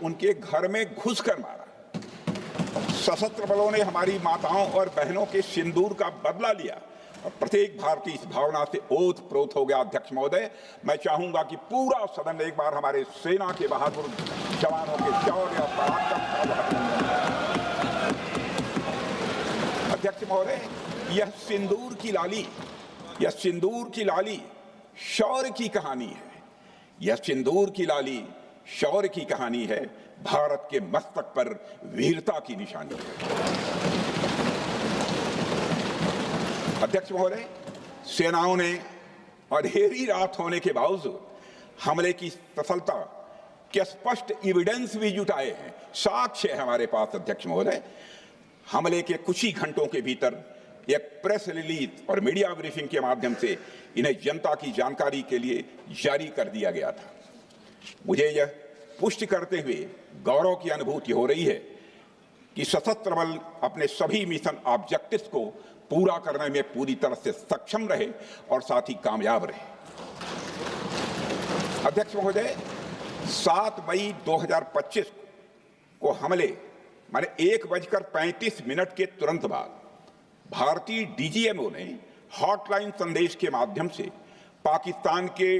उनके घर में घुसकर मारा। सशस्त्र बलों ने हमारी माताओं और बहनों के सिंदूर का बदला लिया और प्रत्येक भारतीय इस भावना से ओत-प्रोत हो गया। अध्यक्ष महोदय, मैं चाहूंगा कि पूरा सदन एक बार हमारे सेना के बहादुर जवानों के शौर्य और पराक्रम का अभिनंदन करें। अध्यक्ष महोदय, यह सिंदूर की लाली शौर्य की कहानी है। यह सिंदूर की लाली शौर्य की कहानी है, भारत के मस्तक पर वीरता की निशानी है। अध्यक्ष महोदय, सेनाओं ने अंधेरी रात होने के बावजूद हमले की सफलता के स्पष्ट एविडेंस भी जुटाए हैं, साक्ष्य है हमारे पास। अध्यक्ष महोदय, हमले के कुछ ही घंटों के भीतर एक प्रेस रिलीज और मीडिया ब्रीफिंग के माध्यम से इन्हें जनता की जानकारी के लिए जारी कर दिया गया था। मुझे यह पुष्टि करते हुए गौरव की अनुभूति हो रही है कि सशस्त्र बल अपने सभी मिशन ऑब्जेक्टिव्स को पूरा करने में पूरी तरह से सक्षम रहे और साथ ही कामयाब रहे। अध्यक्ष महोदय, 7 मई 2025 को हमले माने 1:35 के तुरंत बाद भारतीय डीजीएमओ ने हॉटलाइन संदेश के माध्यम से पाकिस्तान के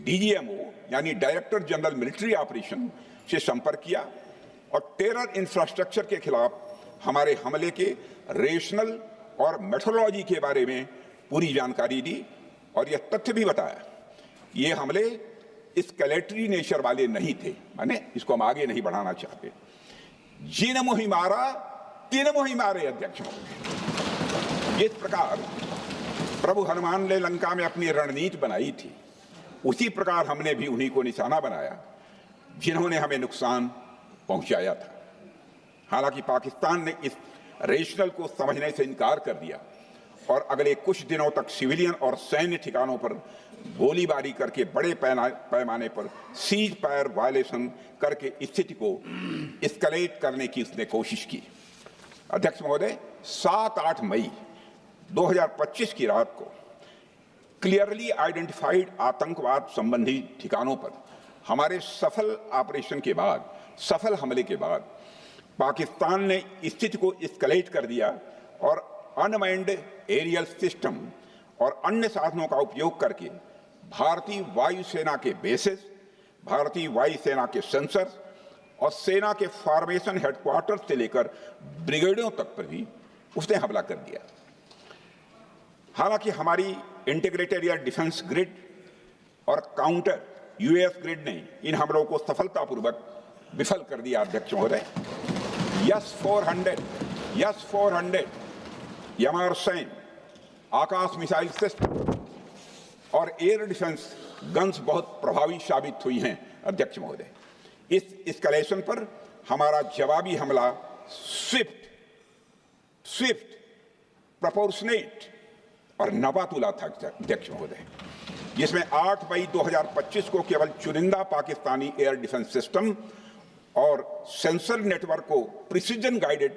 डीजीएमओ यानी डायरेक्टर जनरल मिलिट्री ऑपरेशन से संपर्क किया और टेरर इंफ्रास्ट्रक्चर के खिलाफ हमारे हमले के रेशनल और मेथोडोलॉजी के बारे में पूरी जानकारी दी और यह तथ्य भी बताया ये हमले एस्केलेटरी नेचर वाले नहीं थे, माने इसको हम आगे नहीं बढ़ाना चाहते। जिन मोहि मारा तिन मोहि मारे। अध्यक्ष महोदय, जिस प्रकार प्रभु हनुमान ने लंका में अपनी रणनीति बनाई थी, उसी प्रकार हमने भी उन्हीं को निशाना बनाया जिन्होंने हमें नुकसान पहुंचाया था। हालांकि पाकिस्तान ने इस रेशनल को समझने से इनकार कर दिया और अगले कुछ दिनों तक सिविलियन और सैन्य ठिकानों पर गोलीबारी करके बड़े पैमाने पर सीज फायर वायलेशन करके स्थिति को एस्केलेट करने की उसने कोशिश की। अध्यक्ष महोदय, 7-8 मई 2025 की रात को क्लियरली आइडेंटिफाइड आतंकवाद संबंधी ठिकानों पर हमारे सफल ऑपरेशन के बाद, सफल हमले के बाद पाकिस्तान ने स्थिति को एस्केलेट कर दिया और अनमैन्ड एरियल सिस्टम और अन्य साधनों का उपयोग करके भारतीय वायुसेना के बेसेस, भारतीय वायुसेना के सेंसर्स और सेना के फॉर्मेशन हेडक्वार्टर से लेकर ब्रिगेडों तक पर भी उसने हमला कर दिया। हालांकि हमारी इंटीग्रेटेड एयर डिफेंस ग्रिड और काउंटर यूएस ग्रिड ने इन हमलों को सफलतापूर्वक विफल कर दिया। अध्यक्ष महोदय, यस-400 यमारसैन आकाश मिसाइल सिस्टम और एयर डिफेंस गन्स बहुत प्रभावी साबित हुई हैं। अध्यक्ष महोदय, इस एस्केलेशन पर हमारा जवाबी हमला स्विफ्ट, प्रोपोर्शनेट और नवातुला था। अध्यक्ष महोदय, जिसमें 8 मई 2025 को केवल चुनिंदा पाकिस्तानी एयर डिफेंस सिस्टम और सेंसर नेटवर्क को प्रिसीजन गाइडेड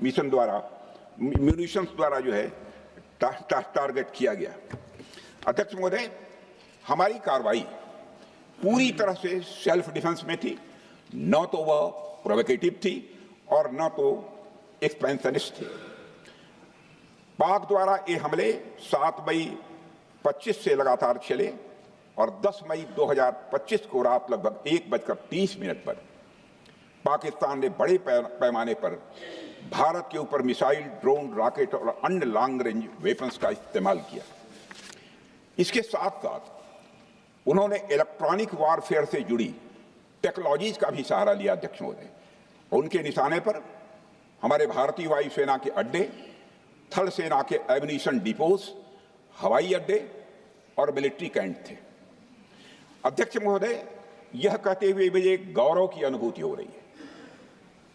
मिशन द्वारा म्यूनिशंस द्वारा जो है टारगेट किया गया। अध्यक्ष महोदय, हमारी कार्रवाई पूरी तरह से सेल्फ डिफेंस में थी, न तो वह प्रोवोकेटिव थी और न तो एक्सपेंशनिस्ट थी। पाक द्वारा ये हमले 7 मई 25 से लगातार चले और 10 मई 2025 को रात लगभग 1:30 पर पाकिस्तान ने बड़े पैमाने पर भारत के ऊपर मिसाइल, ड्रोन, रॉकेट और अन्य लॉन्ग रेंज वेपन्स का इस्तेमाल किया। इसके साथ साथ उन्होंने इलेक्ट्रॉनिक वारफेयर से जुड़ी टेक्नोलॉजीज का भी सहारा लिया। अध्यक्ष महोदय, उनके निशाने पर हमारे भारतीय वायुसेना के अड्डे, थल सेना के एम्यूनिशन डिपोज, हवाई अड्डे और मिलिट्री कैंट थे। अध्यक्ष महोदय, यह कहते हुए मुझे गौरव की अनुभूति हो रही है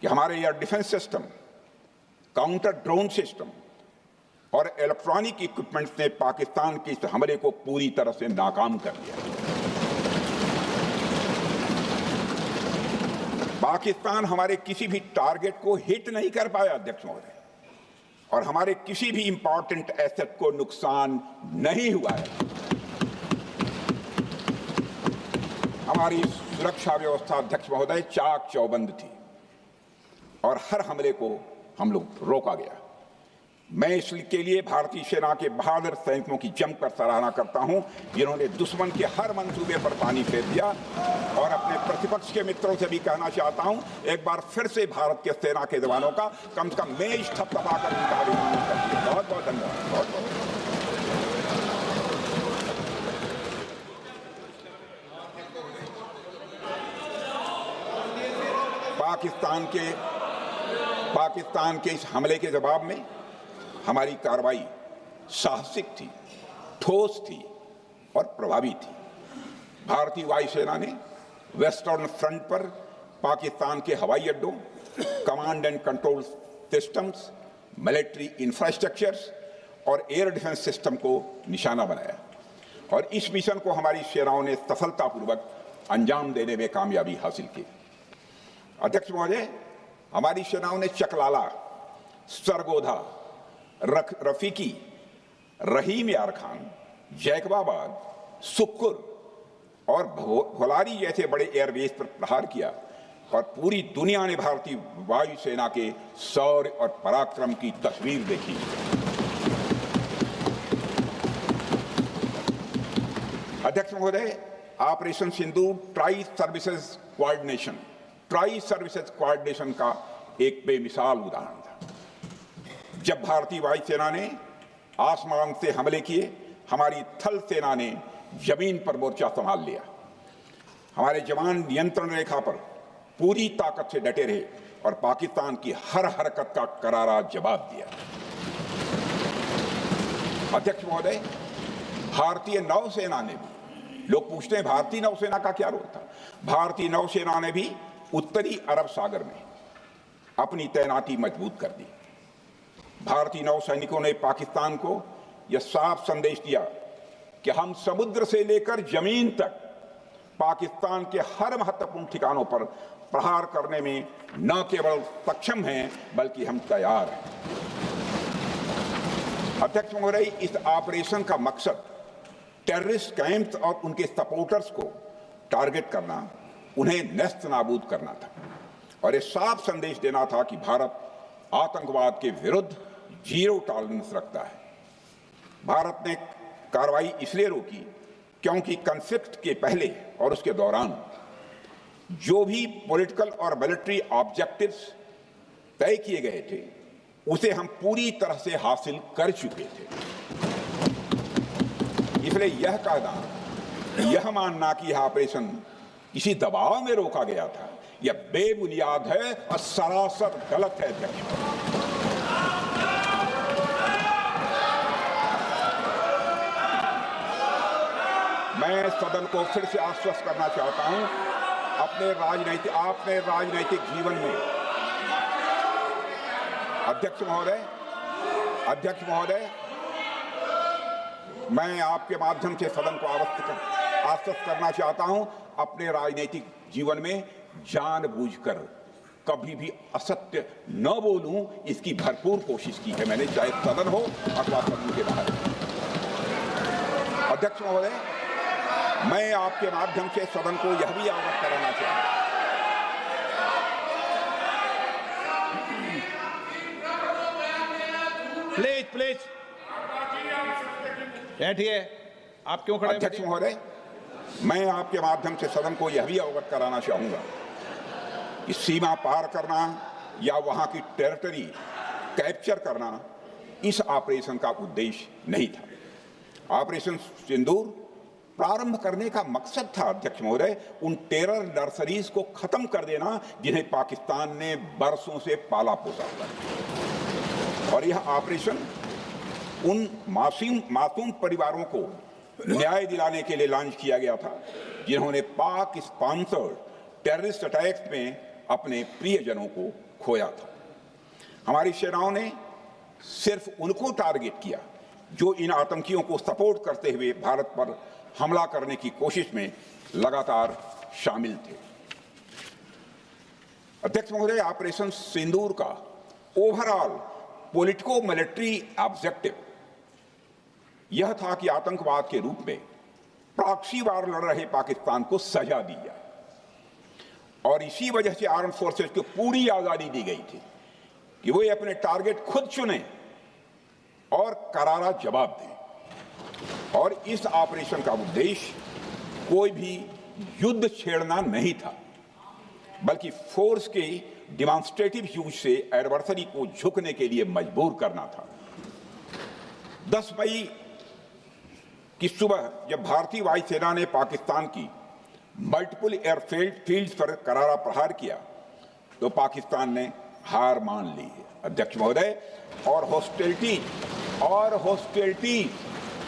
कि हमारे air defence system, counter drone system और इलेक्ट्रॉनिक इक्विपमेंट्स ने पाकिस्तान के इस हमले को पूरी तरह से नाकाम कर दिया। पाकिस्तान हमारे किसी भी टारगेट को हिट नहीं कर पाया। अध्यक्ष महोदय, और हमारे किसी भी इंपॉर्टेंट एसेट को नुकसान नहीं हुआ है। हमारी सुरक्षा व्यवस्था अध्यक्ष महोदय चाक चौबंद थी और हर हमले को हम लोग रोका गया। मैं इसके लिए भारतीय सेना के बहादुर सैनिकों की जमकर सराहना करता हूं, जिन्होंने दुश्मन के हर मंसूबे पर पानी फेर दिया। और अपने प्रतिपक्ष के मित्रों से भी कहना चाहता हूं, एक बार फिर से भारत के सेना के जवानों का कम से कम मेज थपथपाकर उनका अभिनंदन करिए। बहुत बहुत धन्यवाद। बहुत बहुत पाकिस्तान के इस हमले के जवाब में हमारी कार्रवाई साहसिक थी, ठोस थी और प्रभावी थी। भारतीय वायुसेना ने वेस्टर्न फ्रंट पर पाकिस्तान के हवाई अड्डों, command and control systems, military infrastructures और एयर डिफेंस सिस्टम को निशाना बनाया और इस मिशन को हमारी सेनाओं ने सफलतापूर्वक अंजाम देने में कामयाबी हासिल की। अध्यक्ष महोदय, हमारी सेनाओं ने चकलाला, सरगोधा, रफीकी, रहीम यार खान, जैकबाबाद, सुक्कुर और भोलारी जैसे बड़े एयरबेस पर प्रहार किया और पूरी दुनिया ने भारतीय वायुसेना के शौर्य और पराक्रम की तस्वीर देखी। अध्यक्ष महोदय, ऑपरेशन सिंदूर ट्राई सर्विसेज कोऑर्डिनेशन का एक बेमिसाल उदाहरण था। जब भारतीय वायुसेना ने आसमान से हमले किए, हमारी थल सेना ने जमीन पर मोर्चा संभाल लिया। हमारे जवान नियंत्रण रेखा पर पूरी ताकत से डटे रहे और पाकिस्तान की हर हरकत का करारा जवाब दिया। अध्यक्ष महोदय, भारतीय नौसेना ने भी, लोग पूछते हैं भारतीय नौसेना का क्या रोल था, भारतीय नौसेना ने भी उत्तरी अरब सागर में अपनी तैनाती मजबूत कर दी। भारतीय नौसैनिकों ने पाकिस्तान को यह साफ संदेश दिया कि हम समुद्र से लेकर जमीन तक पाकिस्तान के हर महत्वपूर्ण ठिकानों पर प्रहार करने में न केवल सक्षम हैं बल्कि हम तैयार हैं। अध्यक्ष महोदय, इस ऑपरेशन का मकसद टेररिस्ट कैंप्स और उनके सपोर्टर्स को टारगेट करना, उन्हें नेस्त नाबूद करना था और यह साफ संदेश देना था कि भारत आतंकवाद के विरुद्ध जीरो टॉलरेंस रखता है। भारत ने कार्रवाई इसलिए रोकी क्योंकि कॉन्फ्लिक्ट के पहले और उसके दौरान जो भी पॉलिटिकल और मिलिट्री ऑब्जेक्टिव्स तय किए गए थे उसे हम पूरी तरह से हासिल कर चुके थे। इसलिए यह कहना, यह मानना कि यह ऑपरेशन किसी दबाव में रोका गया था, यह बेबुनियाद है और सरासर गलत है। मैं सदन को फिर से आश्वस्त करना चाहता हूं, अपने राजनीतिक जीवन में अध्यक्ष महोदय, मैं आपके माध्यम से सदन को आश्वस्त करना चाहता हूं, अपने राजनीतिक जीवन में जानबूझकर कभी भी असत्य न बोलूं, इसकी भरपूर कोशिश की है मैंने, चाहे सदन हो अथवा सदन के बाहर। अध्यक्ष महोदय, मैं आपके माध्यम से सदन को यह भी अवगत कराना चाहता हूं, प्लीज बैठिए। आप क्यों खड़े? अध्यक्ष महोदय, मैं आपके माध्यम से सदन को यह भी अवगत कराना चाहूंगा कि सीमा पार करना या वहां की टेरिटरी कैप्चर करना इस ऑपरेशन का उद्देश्य नहीं था। ऑपरेशन सिंदूर प्रारंभ करने का मकसद था अध्यक्ष महोदय, उन टेरर नर्सरीज को खत्म कर देना जिन्हें पाकिस्तान ने बरसों से पाला पोसा था। और यह ऑपरेशन उन मासूम परिवारों को न्याय दिलाने के लिए लॉन्च किया गया था जिन्होंने पाक स्पॉन्सर्ड टेररिस्ट अटैक्स में अपने प्रियजनों को खोया था। हमारी सेनाओं ने सिर्फ उनको टारगेट किया जो इन आतंकियों को सपोर्ट करते हुए भारत पर हमला करने की कोशिश में लगातार शामिल थे। अध्यक्ष महोदय, ऑपरेशन सिंदूर का ओवरऑल पॉलिटिको मिलिट्री ऑब्जेक्टिव यह था कि आतंकवाद के रूप में प्रॉक्सी वार लड़ रहे पाकिस्तान को सजा दी जाए। और इसी वजह से आर्म फोर्सेस को पूरी आजादी दी गई थी कि वो अपने टारगेट खुद चुने और करारा जवाब दें। और इस ऑपरेशन का उद्देश्य कोई भी युद्ध छेड़ना नहीं था, बल्कि फोर्स के डिमॉन्स्ट्रेटिव यूज से एडवर्सरी को झुकने के लिए मजबूर करना था। 10 मई की सुबह जब भारतीय वायुसेना ने पाकिस्तान की मल्टीपल एयरफील्ड्स पर करारा प्रहार किया तो पाकिस्तान ने हार मान ली है अध्यक्ष महोदय, और हॉस्टिलिटी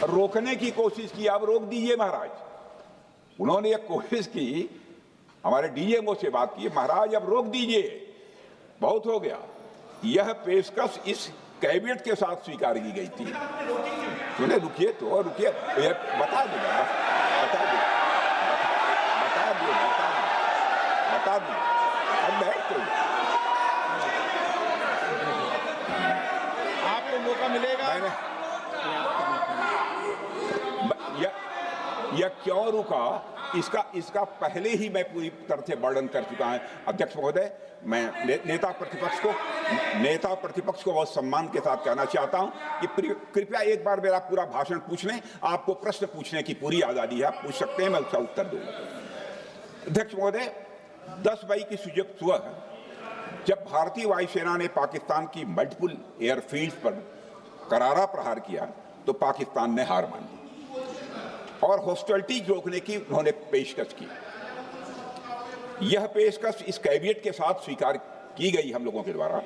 रोकने की कोशिश की। अब रोक दीजिए महाराज। उन्होंने एक कोशिश की, हमारे डीएमओ से बात की, महाराज अब रोक दीजिए, बहुत हो गया। यह पेशकश इस कैबिनेट के साथ स्वीकार की गई थी। सुने, रुकिए तो रुकिए, बता दूंगा, अब बैठ तो आपको मौका मिलेगा। यह क्यों रुका, इसका पहले ही मैं पूरी तरह से वर्णन कर चुका हूं अध्यक्ष महोदय। मैं नेता प्रतिपक्ष को बहुत सम्मान के साथ कहना चाहता हूं कि कृपया एक बार मेरा पूरा भाषण पूछ लें। आपको प्रश्न पूछने की पूरी आजादी है, आप पूछ सकते हैं, मैं उसका उत्तर दूंगा। अध्यक्ष महोदय, 10 मई की सुबह जब भारतीय वायुसेना ने पाकिस्तान की मल्टीपल एयरफील्ड्स पर करारा प्रहार किया तो पाकिस्तान ने हार मान ली और हॉस्टिलिटी रोकने की उन्होंने पेशकश की। यह पेशकश इस कैबिनेट के साथ स्वीकार की गई हम लोगों के द्वारा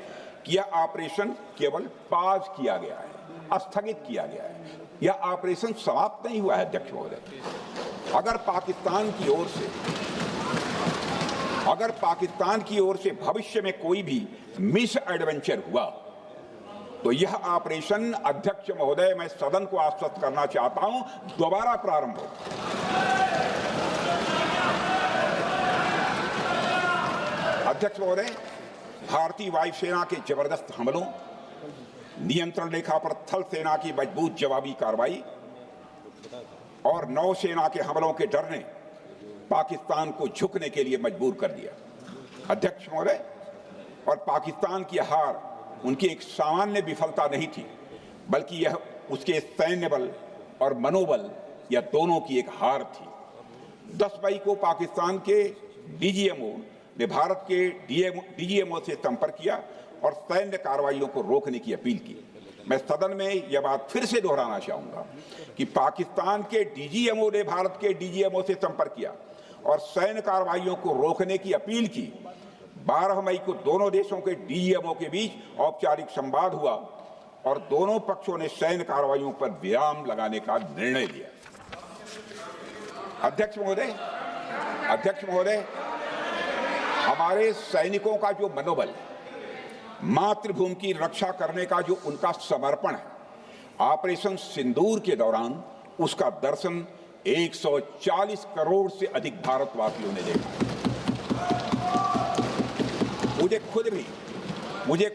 कि यह ऑपरेशन केवल पाज किया गया है, स्थगित किया गया है। यह ऑपरेशन समाप्त नहीं हुआ है अध्यक्ष महोदय। अगर पाकिस्तान की ओर से भविष्य में कोई भी मिस एडवेंचर हुआ तो यह ऑपरेशन अध्यक्ष महोदय, मैं सदन को आश्वस्त करना चाहता हूं, दोबारा प्रारंभ हो। अध्यक्ष महोदय, भारतीय वायुसेना के जबरदस्त हमलों, नियंत्रण रेखा पर थल सेना की मजबूत जवाबी कार्रवाई और नौसेना के हमलों के डर ने पाकिस्तान को झुकने के लिए मजबूर कर दिया अध्यक्ष महोदय। और पाकिस्तान की हार उनकी एक सामान्य विफलता नहीं थी, बल्कि यह उसके सैन्य बल और मनोबल या दोनों की एक हार थी। 10 मई को पाकिस्तान के डीजीएमओ ने भारत के डीजीएमओ से संपर्क किया और सैन्य कार्रवाइयों को रोकने की अपील की। मैं सदन में यह बात फिर से दोहराना चाहूंगा कि पाकिस्तान के डीजीएमओ ने भारत के डीजीएमओ से संपर्क किया और सैन्य कार्रवाइयों को रोकने की अपील की। 12 मई को दोनों देशों के डीजीएमओ के बीच औपचारिक संवाद हुआ और दोनों पक्षों ने सैन्य कार्रवाइयों पर विराम लगाने का निर्णय लिया। अध्यक्ष महोदय, हमारे सैनिकों का जो मनोबल, मातृभूमि की रक्षा करने का जो उनका समर्पण है, ऑपरेशन सिंदूर के दौरान उसका दर्शन 140 करोड़ से अधिक भारतवासियों ने देखा। मुझे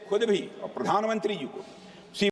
खुद भी और प्रधानमंत्री जी को